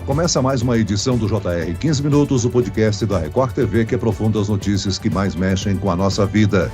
Começa mais uma edição do JR 15 Minutos, o podcast da Record TV que aprofunda as notícias que mais mexem com a nossa vida.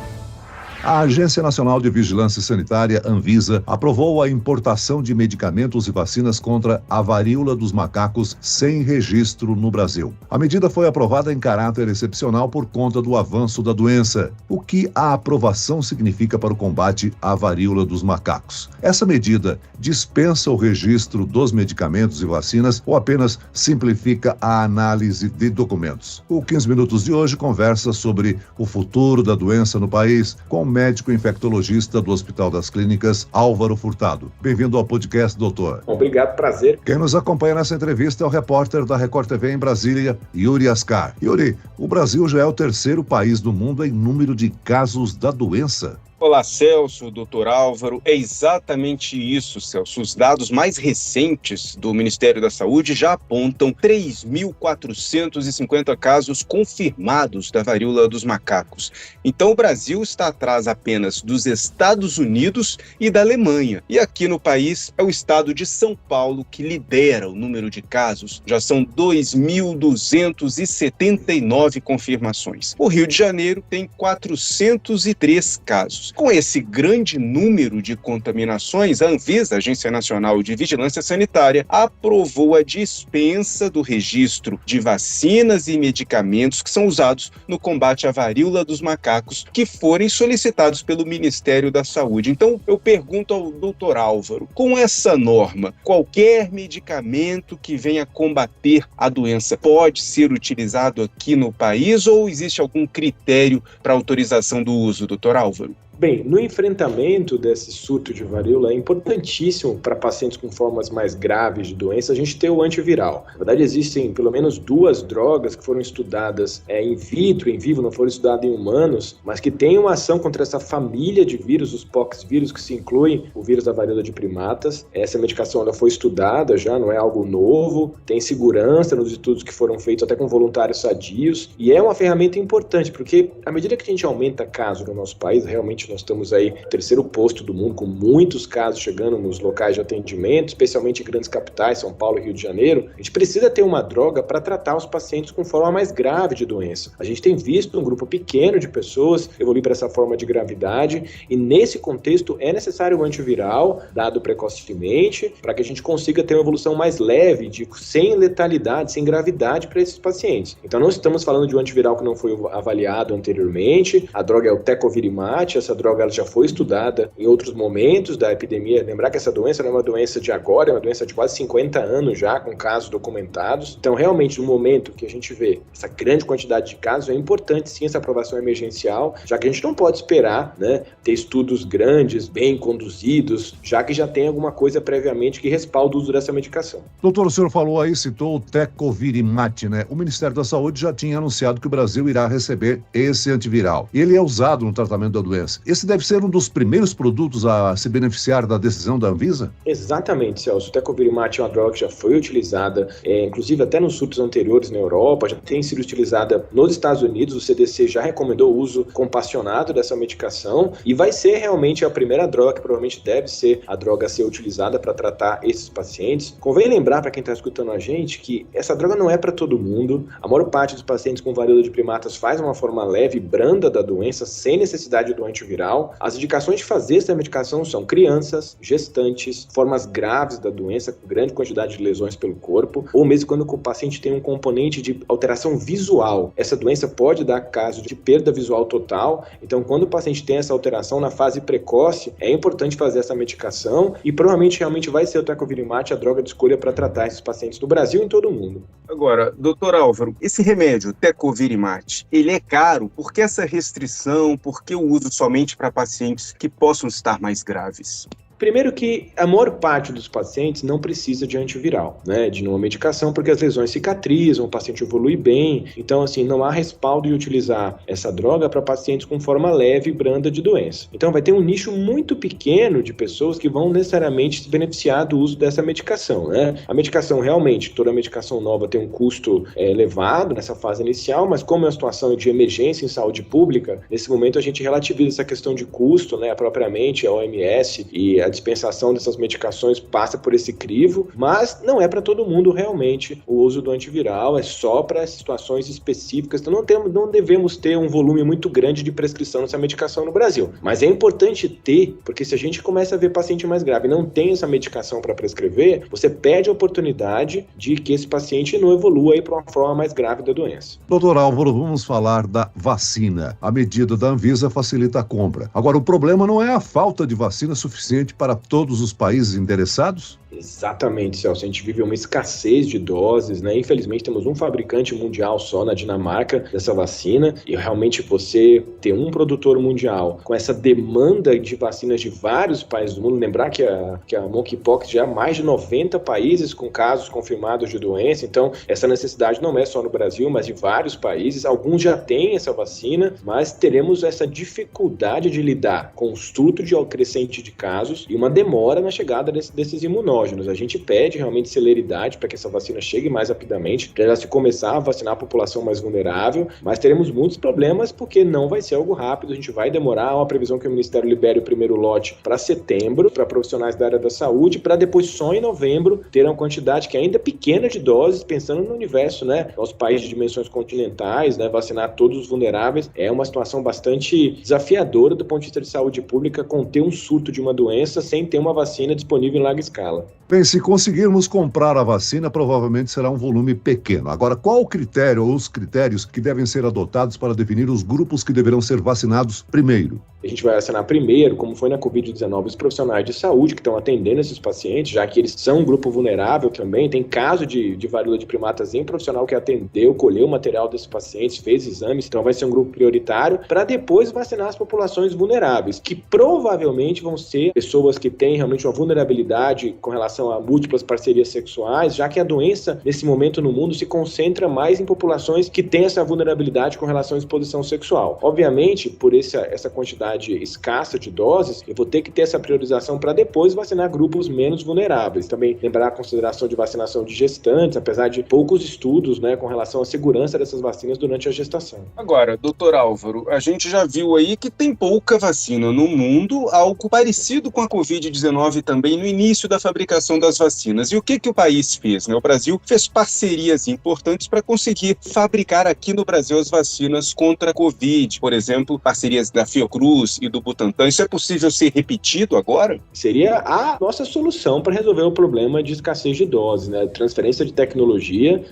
A Agência Nacional de Vigilância Sanitária, Anvisa, aprovou a importação de medicamentos e vacinas contra a varíola dos macacos sem registro no Brasil. A medida foi aprovada em caráter excepcional por conta do avanço da doença. O que a aprovação significa para o combate à varíola dos macacos? Essa medida dispensa o registro dos medicamentos e vacinas ou apenas simplifica a análise de documentos? O 15 Minutos de hoje conversa sobre o futuro da doença no país com o médico infectologista do Hospital das Clínicas, Álvaro Furtado. Bem-vindo ao podcast, doutor. Obrigado, prazer. Quem nos acompanha nessa entrevista é o repórter da Record TV em Brasília, Yuri Ascar. Yuri, o Brasil já é o terceiro país do mundo em número de casos da doença. Olá, Celso, doutor Álvaro. É exatamente isso, Celso. Os dados mais recentes do Ministério da Saúde já apontam 3.450 casos confirmados da varíola dos macacos. Então, o Brasil está atrás apenas dos Estados Unidos e da Alemanha. E aqui no país é o estado de São Paulo que lidera o número de casos. Já são 2.279 confirmações. O Rio de Janeiro tem 403 casos. Com esse grande número de contaminações, a Anvisa, a Agência Nacional de Vigilância Sanitária, aprovou a dispensa do registro de vacinas e medicamentos que são usados no combate à varíola dos macacos que forem solicitados pelo Ministério da Saúde. Então, eu pergunto ao doutor Álvaro, com essa norma, qualquer medicamento que venha combater a doença pode ser utilizado aqui no país ou existe algum critério para autorização do uso, doutor Álvaro? Bem, no enfrentamento desse surto de varíola é importantíssimo para pacientes com formas mais graves de doença a gente ter o antiviral. Na verdade, existem pelo menos 2 drogas que foram estudadas in vitro, em vivo, não foram estudadas em humanos, mas que têm uma ação contra essa família de vírus, os poxvírus, que se incluem o vírus da varíola de primatas. Essa medicação ela foi estudada já, não é algo novo, tem segurança nos estudos que foram feitos até com voluntários sadios, e é uma ferramenta importante, porque à medida que a gente aumenta casos no nosso país, realmente nós estamos aí no terceiro posto do mundo, com muitos casos chegando nos locais de atendimento, especialmente em grandes capitais, São Paulo e Rio de Janeiro. A gente precisa ter uma droga para tratar os pacientes com forma mais grave de doença. A gente tem visto um grupo pequeno de pessoas evoluir para essa forma de gravidade e nesse contexto é necessário o antiviral, dado precocemente, para que a gente consiga ter uma evolução mais leve, sem letalidade, sem gravidade para esses pacientes. Então não estamos falando de um antiviral que não foi avaliado anteriormente, a droga é o Tecovirimat, essa droga ela já foi estudada em outros momentos da epidemia. Lembrar que essa doença não é uma doença de agora, é uma doença de quase 50 anos já, com casos documentados. Então, realmente, no momento que a gente vê essa grande quantidade de casos, é importante sim essa aprovação emergencial, já que a gente não pode esperar, ter estudos grandes, bem conduzidos, já que já tem alguma coisa previamente que respalda o uso dessa medicação. Doutor, o senhor falou aí, citou o Tecovirimat, O Ministério da Saúde já tinha anunciado que o Brasil irá receber esse antiviral. E ele é usado no tratamento da doença. Esse deve ser um dos primeiros produtos a se beneficiar da decisão da Anvisa? Exatamente, Celso. O Tecovirimat é uma droga que já foi utilizada, inclusive até nos surtos anteriores na Europa, já tem sido utilizada nos Estados Unidos. O CDC já recomendou o uso compassionado dessa medicação e vai ser realmente a primeira droga que provavelmente deve ser a droga a ser utilizada para tratar esses pacientes. Convém lembrar para quem está escutando a gente que essa droga não é para todo mundo. A maior parte dos pacientes com varíola de primatas faz uma forma leve e branda da doença sem necessidade do antiviral. As indicações de fazer essa medicação são crianças, gestantes, formas graves da doença, com grande quantidade de lesões pelo corpo, ou mesmo quando o paciente tem um componente de alteração visual. Essa doença pode dar caso de perda visual total, então quando o paciente tem essa alteração na fase precoce, é importante fazer essa medicação e provavelmente realmente vai ser o Tecovirimat a droga de escolha para tratar esses pacientes no Brasil e em todo o mundo. Agora, doutor Álvaro, esse remédio, Tecovirimat, ele é caro? Por que essa restrição? Por que o uso somente para pacientes que possam estar mais graves? Primeiro que a maior parte dos pacientes não precisa de antiviral, de nenhuma medicação, porque as lesões cicatrizam, o paciente evolui bem, então assim, não há respaldo em utilizar essa droga para pacientes com forma leve e branda de doença. Então vai ter um nicho muito pequeno de pessoas que vão necessariamente se beneficiar do uso dessa medicação, A medicação realmente, toda medicação nova tem um custo elevado nessa fase inicial, mas como é uma situação de emergência em saúde pública, nesse momento a gente relativiza essa questão de custo, propriamente a OMS e a dispensação dessas medicações passa por esse crivo, mas não é para todo mundo realmente o uso do antiviral, é só para situações específicas. Então não devemos ter um volume muito grande de prescrição dessa medicação no Brasil. Mas é importante ter, porque se a gente começa a ver paciente mais grave e não tem essa medicação para prescrever, você perde a oportunidade de que esse paciente não evolua para uma forma mais grave da doença. Doutor Álvaro, vamos falar da vacina. A medida da Anvisa facilita a compra. Agora, o problema não é a falta de vacina suficiente para todos os países interessados? Exatamente, Celso. A gente vive uma escassez de doses, né? Infelizmente, temos um fabricante mundial só na Dinamarca dessa vacina, e realmente você ter um produtor mundial com essa demanda de vacinas de vários países do mundo, lembrar que a monkeypox já há mais de 90 países com casos confirmados de doença, então essa necessidade não é só no Brasil, mas de vários países. Alguns já têm essa vacina, mas teremos essa dificuldade de lidar com o estudo crescente de casos e uma demora na chegada desses imunógenos. A gente pede realmente celeridade para que essa vacina chegue mais rapidamente, para já se começar a vacinar a população mais vulnerável, mas teremos muitos problemas porque não vai ser algo rápido, a gente vai demorar. Há uma previsão que o Ministério libere o primeiro lote para setembro, para profissionais da área da saúde, para depois só em novembro ter uma quantidade que ainda é pequena de doses, pensando no universo, né? Nosso país de dimensões continentais, né? Vacinar todos os vulneráveis é uma situação bastante desafiadora do ponto de vista de saúde pública, conter um surto de uma doença sem ter uma vacina disponível em larga escala. Bem, se conseguirmos comprar a vacina, provavelmente será um volume pequeno. Agora, qual o critério ou os critérios que devem ser adotados para definir os grupos que deverão ser vacinados primeiro? A gente vai vacinar primeiro, como foi na Covid-19, os profissionais de saúde que estão atendendo esses pacientes, já que eles são um grupo vulnerável também. Tem caso de varíola de primatas em profissional que atendeu, colheu o material desses pacientes, fez exames, então vai ser um grupo prioritário, para depois vacinar as populações vulneráveis, que provavelmente vão ser pessoas que têm realmente uma vulnerabilidade com relação a múltiplas parcerias sexuais, já que a doença, nesse momento no mundo, se concentra mais em populações que têm essa vulnerabilidade com relação à exposição sexual. Obviamente, por essa quantidade escassa de doses, eu vou ter que ter essa priorização para depois vacinar grupos menos vulneráveis. Também lembrar a consideração de vacinação de gestantes, apesar de poucos estudos, né, com relação à segurança dessas vacinas durante a gestação. Agora, doutor Álvaro, a gente já viu aí que tem pouca vacina no mundo, algo parecido com a Covid-19 também no início da fabricação das vacinas. E o que o país fez, né? O Brasil fez parcerias importantes para conseguir fabricar aqui no Brasil as vacinas contra a Covid, por exemplo, parcerias da Fiocruz e do Butantan. Isso é possível ser repetido agora? Seria a nossa solução para resolver o problema de escassez de doses, né? Transferência de tecnologia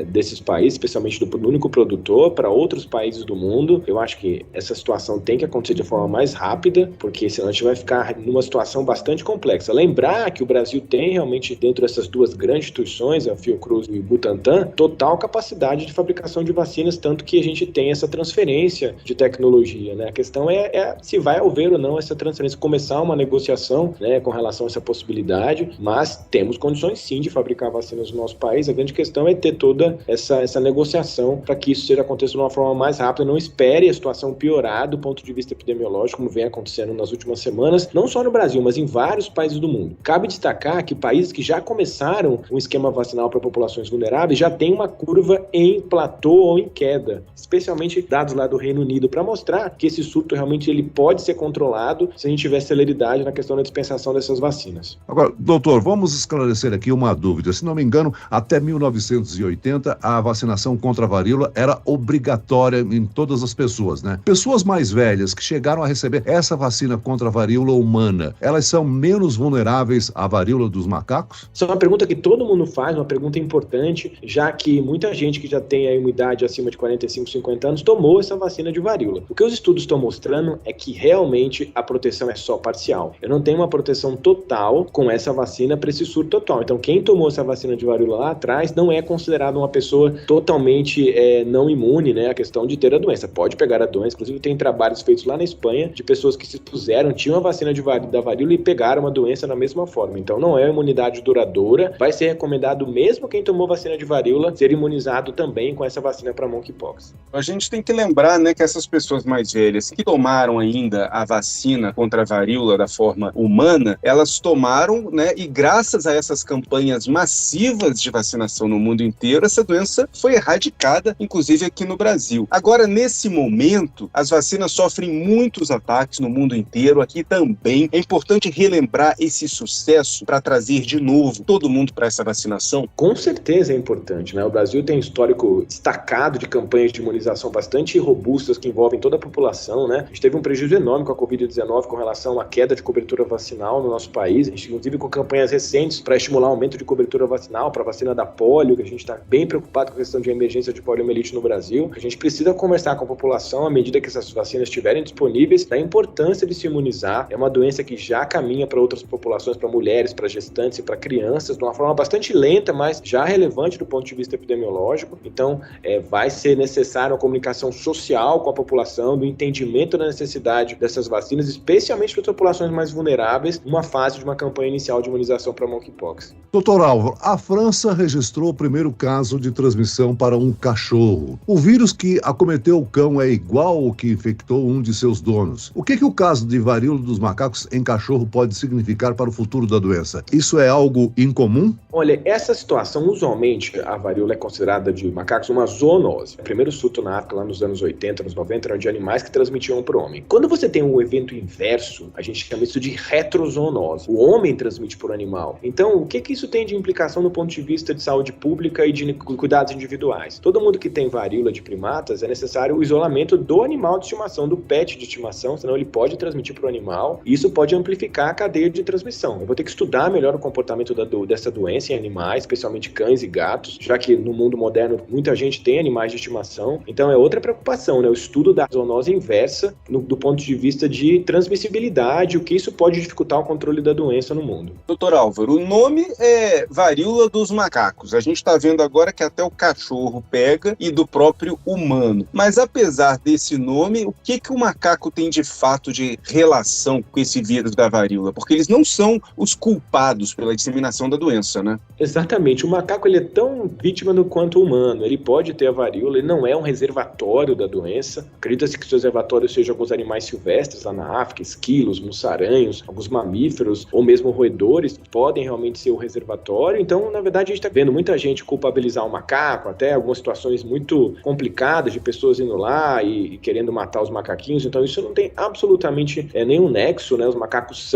desses países, especialmente do único produtor, para outros países do mundo. Eu acho que essa situação tem que acontecer de forma mais rápida, porque senão a gente vai ficar numa situação bastante complexa. Lembrar que o Brasil tem realmente, dentro dessas duas grandes instituições, a Fiocruz e o Butantan, total capacidade de fabricação de vacinas, tanto que a gente tem essa transferência de tecnologia, né? A questão é se vai haver ou não essa transferência, começar uma negociação, né, com relação a essa possibilidade, mas temos condições sim de fabricar vacinas no nosso país. A grande questão é ter toda essa negociação para que isso seja aconteça de uma forma mais rápida. Não espere a situação piorar do ponto de vista epidemiológico, como vem acontecendo nas últimas semanas, não só no Brasil, mas em vários países do mundo. Cabe destacar que países que já começaram um esquema vacinal para populações vulneráveis já tem uma curva em platô ou em queda, especialmente dados lá do Reino Unido, para mostrar que esse surto realmente ele pode ser controlado se a gente tiver celeridade na questão da dispensação dessas vacinas. Agora, doutor, vamos esclarecer aqui uma dúvida. Se não me engano, até 1980, a vacinação contra a varíola era obrigatória em todas as pessoas, né? Pessoas mais velhas que chegaram a receber essa vacina contra a varíola humana, elas são menos vulneráveis à varíola dos macacos? Isso é uma pergunta que todo mundo faz, uma pergunta importante, já que muita gente que já tem a imunidade acima de 45, 50 anos tomou essa vacina de varíola. O que os estudos estão mostrando é que realmente a proteção é só parcial. Eu não tenho uma proteção total com essa vacina para esse surto total. Então, quem tomou essa vacina de varíola lá atrás não é considerado uma pessoa totalmente não imune, né? A questão de ter a doença. Pode pegar a doença. Inclusive, tem trabalhos feitos lá na Espanha de pessoas que se expuseram, tinham a vacina da varíola e pegaram a doença da mesma forma. Então, não é uma imunidade duradoura. Vai ser recomendado, mesmo quem tomou vacina de varíola, ser imunizado também com essa vacina para monkeypox. A gente tem que lembrar, né, que essas pessoas mais velhas que tomaram ainda a vacina contra a varíola da forma humana, elas tomaram, né, e graças a essas campanhas massivas de vacinação no mundo inteiro, essa doença foi erradicada, inclusive aqui no Brasil. Agora, nesse momento, as vacinas sofrem muitos ataques no mundo inteiro, aqui também. É importante relembrar esse sucesso para trazer de novo todo mundo para essa vacinação? Com certeza é importante, né? O Brasil tem um histórico destacado de campanhas de imunização bastante robustas que envolvem toda a população, né? A gente teve um prejuízo enorme com a Covid-19 com relação à queda de cobertura vacinal no nosso país. A gente, inclusive, com campanhas recentes para estimular o aumento de cobertura vacinal para a vacina da polio, que a gente está bem preocupado com a questão de emergência de poliomielite no Brasil. A gente precisa conversar com a população à medida que essas vacinas estiverem disponíveis, da importância de se imunizar. É uma doença que já caminha para outras populações, para mulheres, para gestantes e para crianças, de uma forma bastante lenta, mas já relevante do ponto de vista epidemiológico. Então, vai ser necessária uma comunicação social com a população, do entendimento da necessidade dessas vacinas, especialmente para as populações mais vulneráveis, numa fase de uma campanha inicial de imunização para monkeypox. Doutor Álvaro, a França registrou o primeiro caso de transmissão para um cachorro. O vírus que acometeu o cão é igual ao que infectou um de seus donos. O que o caso de varíola dos macacos em cachorro pode significar para o futuro da doença? Isso é algo incomum? Olha, essa situação, usualmente, a varíola é considerada de macacos uma zoonose. O primeiro surto na África, lá nos anos 80, anos 90, era de animais que transmitiam para o homem. Quando você tem um evento inverso, a gente chama isso de retrozoonose. O homem transmite por animal. Então, o que isso tem de implicação no ponto de vista de saúde pública e de cuidados individuais? Todo mundo que tem varíola de primatas, é necessário o isolamento do animal de estimação, do pet de estimação, senão ele pode transmitir para o animal, e isso pode amplificar a cadeia de transmissão. Eu vou ter que estudar melhor o comportamento dessa doença em animais, especialmente cães e gatos, já que no mundo moderno muita gente tem animais de estimação. Então é outra preocupação, né? O estudo da zoonose inversa do ponto de vista de transmissibilidade, o que isso pode dificultar o controle da doença no mundo. Doutor Álvaro, o nome é varíola dos macacos. A gente está vendo agora que até o cachorro pega e do próprio humano. Mas apesar desse nome, o que o macaco tem de fato de relação com esse vírus da varíola? Porque eles não são os culpados pela disseminação da doença, né? Exatamente. O macaco ele é tão vítima quanto o humano. Ele pode ter a varíola, ele não é um reservatório da doença. Acredita-se que os reservatórios sejam alguns animais silvestres lá na África, esquilos, mussaranhos, alguns mamíferos ou mesmo roedores podem realmente ser o reservatório. Então, na verdade, a gente está vendo muita gente culpabilizar o macaco, até algumas situações muito complicadas de pessoas indo lá e querendo matar os macaquinhos. Então, isso não tem absolutamente nenhum nexo, né? Os macacos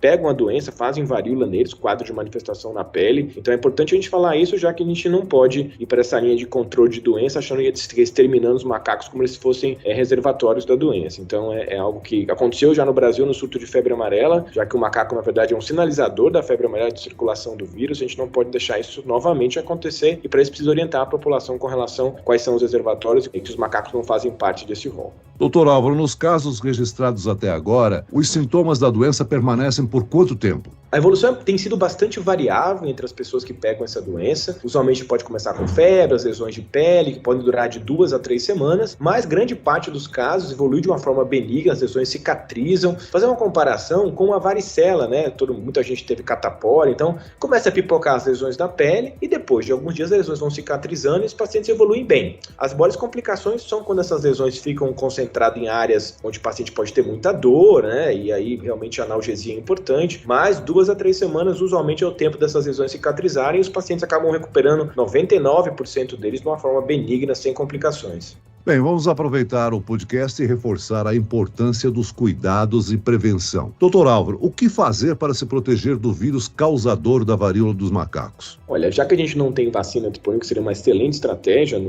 pegam a doença, fazem varíola neles, quadro de manifestação na pele. Então, é importante a gente falar isso, já que a gente não pode ir para essa linha de controle de doença achando que ia exterminando os macacos como se fossem reservatórios da doença. Então, é algo que aconteceu já no Brasil no surto de febre amarela, já que o macaco, na verdade, é um sinalizador da febre amarela de circulação do vírus. A gente não pode deixar isso novamente acontecer e para isso precisa orientar a população com relação a quais são os reservatórios e que os macacos não fazem parte desse rol. Doutor Álvaro, nos casos registrados até agora, os sintomas da doença permanecem por quanto tempo? A evolução tem sido bastante variável entre as pessoas que pegam essa doença. Usualmente pode começar com febre, as lesões de pele, que podem durar de 2 a 3 semanas, mas grande parte dos casos evolui de uma forma benigna, as lesões cicatrizam. Fazer uma comparação com a varicela, né? Muita gente teve catapora, então começa a pipocar as lesões da pele e depois de alguns dias as lesões vão cicatrizando e os pacientes evoluem bem. As maiores complicações são quando essas lesões ficam concentradas em áreas onde o paciente pode ter muita dor, né? E aí realmente a analgesia é importante, mas 2 a 3 semanas usualmente é o tempo dessas lesões cicatrizarem e os pacientes acabam recuperando 99% deles de uma forma benigna, sem complicações. Bem, vamos aproveitar o podcast e reforçar a importância dos cuidados e prevenção. Doutor Álvaro, o que fazer para se proteger do vírus causador da varíola dos macacos? Olha, já que a gente não tem vacina disponível, que seria uma excelente estratégia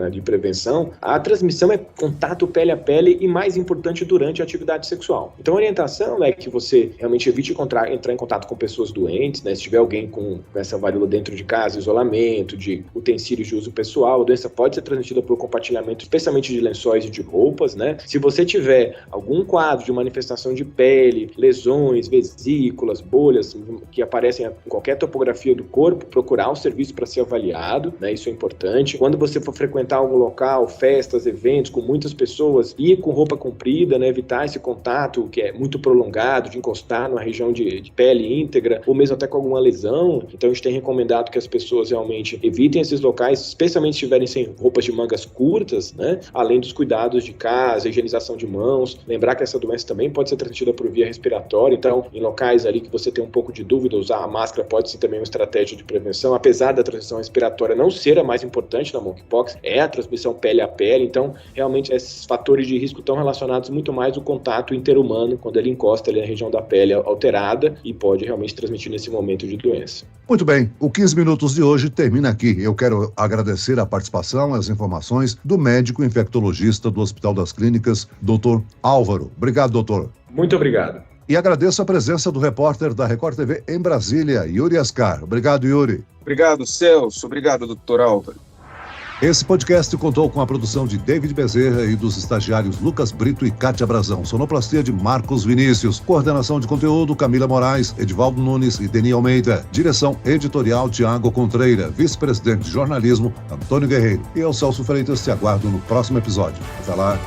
de prevenção, a transmissão é contato pele a pele e, mais importante, durante a atividade sexual. Então, a orientação é que você realmente evite entrar em contato com pessoas doentes, né? Se tiver alguém com essa varíola dentro de casa, isolamento, de utensílios de uso pessoal, a doença pode ser transmitida por compartilhamento, especialmente de lençóis e de roupas, né? Se você tiver algum quadro de manifestação de pele, lesões, vesículas, bolhas que aparecem em qualquer topografia do corpo, procurar um serviço para ser avaliado, né? Isso é importante. Quando você for frequentar algum local, festas, eventos com muitas pessoas, ir com roupa comprida, né? Evitar esse contato que é muito prolongado, de encostar numa região de pele íntegra, ou mesmo até com alguma lesão. Então a gente tem recomendado que as pessoas realmente evitem esses locais, especialmente se estiverem sem roupas de mangas curtas, né? né? Além dos cuidados de casa, higienização de mãos. Lembrar que essa doença também pode ser transmitida por via respiratória, então em locais ali que você tem um pouco de dúvida, usar a máscara pode ser também uma estratégia de prevenção, apesar da transmissão respiratória não ser a mais importante da monkeypox, é a transmissão pele a pele, então realmente esses fatores de risco estão relacionados muito mais ao contato interhumano, quando ele encosta ali na região da pele alterada e pode realmente transmitir nesse momento de doença. Muito bem, o 15 Minutos de hoje termina aqui. Eu quero agradecer a participação e as informações do médico infectologista do Hospital das Clínicas, Dr. Álvaro. Obrigado, doutor. Muito obrigado. E agradeço a presença do repórter da Record TV em Brasília, Yuri Ascar. Obrigado, Yuri. Obrigado, Celso. Obrigado, Dr. Álvaro. Esse podcast contou com a produção de David Bezerra e dos estagiários Lucas Brito e Kátia Brazão. Sonoplastia de Marcos Vinícius. Coordenação de conteúdo, Camila Moraes, Edivaldo Nunes e Deni Almeida. Direção editorial, Tiago Contreira. Vice-presidente de jornalismo, Antônio Guerreiro. E eu, Celso Freitas, te aguardo no próximo episódio. Até lá.